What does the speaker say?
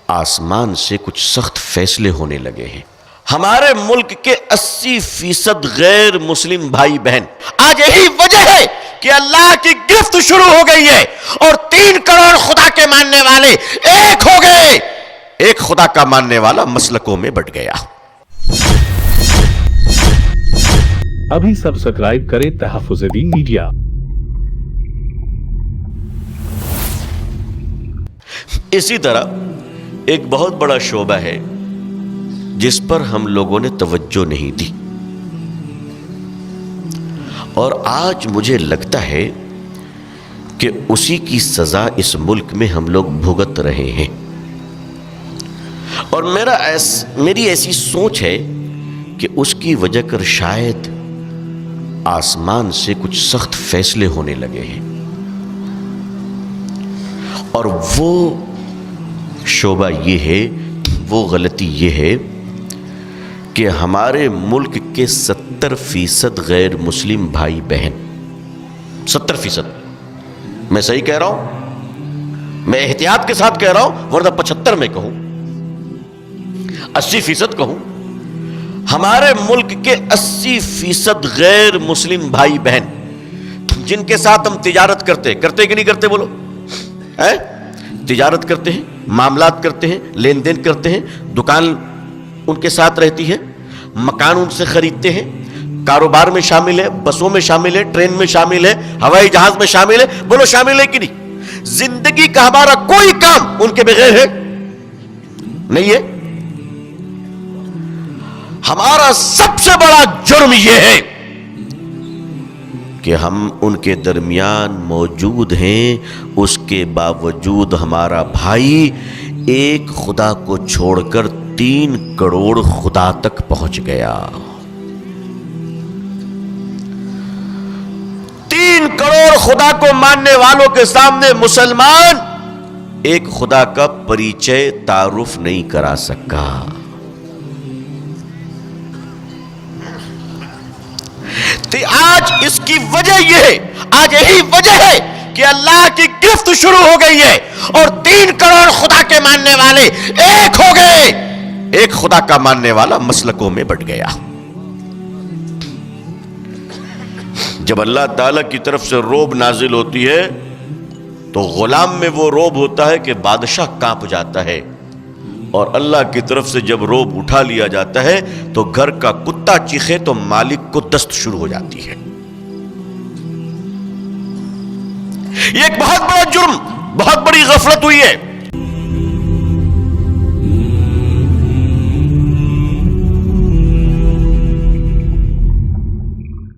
آسمان سے کچھ سخت فیصلے ہونے لگے ہیں. ہمارے ملک کے 80% غیر مسلم بھائی بہن، آج یہی وجہ ہے کہ اللہ کی گرفت شروع ہو گئی ہے اور 3 کروڑ خدا کے ماننے والے ایک ہو گئے. ایک خدا کا ماننے والا مسلکوں میں بٹ گیا. ابھی سبسکرائب کریں تحفظ دین میڈیا. اسی طرح ایک بہت بڑا شعبہ ہے جس پر ہم لوگوں نے توجہ نہیں دی، اور آج مجھے لگتا ہے کہ اسی کی سزا اس ملک میں ہم لوگ بھگت رہے ہیں. اور میری ایسی سوچ ہے کہ اس کی وجہ کر شاید آسمان سے کچھ سخت فیصلے ہونے لگے ہیں. اور وہ شعبہ یہ ہے، وہ غلطی یہ ہے کہ ہمارے ملک کے 70% غیر مسلم بھائی بہن، 70%، میں صحیح کہہ رہا ہوں، میں احتیاط کے ساتھ کہہ رہا ہوں، ورنہ 75 میں کہوں، 80% کہوں، ہمارے ملک کے 80% غیر مسلم بھائی بہن جن کے ساتھ ہم تجارت کرتے کہ نہیں کرتے؟ بولو، تجارت کرتے ہیں، معاملات کرتے ہیں، لین دین کرتے ہیں، دکان ان کے ساتھ رہتی ہے، مکان ان سے خریدتے ہیں، کاروبار میں شامل ہے، بسوں میں شامل ہے، ٹرین میں شامل ہے، ہوائی جہاز میں شامل ہے. بولو شامل ہے کہ نہیں؟ زندگی کا ہمارا کوئی کام ان کے بغیر ہے نہیں ہے. ہمارا سب سے بڑا جرم یہ ہے کہ ہم ان کے درمیان موجود ہیں، اس کے باوجود ہمارا بھائی ایک خدا کو چھوڑ کر 3 کروڑ خدا تک پہنچ گیا. 3 کروڑ خدا کو ماننے والوں کے سامنے مسلمان ایک خدا کا پریچے تعارف نہیں کرا سکا. آج اس کی وجہ یہ ہے، آج یہی وجہ ہے کہ اللہ کی گرفت شروع ہو گئی ہے اور 3 کروڑ خدا کے ماننے والے ایک ہو گئے. ایک خدا کا ماننے والا مسلکوں میں بٹ گیا. جب اللہ تعالی کی طرف سے روب نازل ہوتی ہے تو غلام میں وہ روب ہوتا ہے کہ بادشاہ کانپ جاتا ہے، اور اللہ کی طرف سے جب روب اٹھا لیا جاتا ہے تو گھر کا کتا چیخے تو مالک کو دست شروع ہو جاتی ہے. یہ ایک بہت بڑا جرم، بہت بڑی غفلت ہوئی ہے.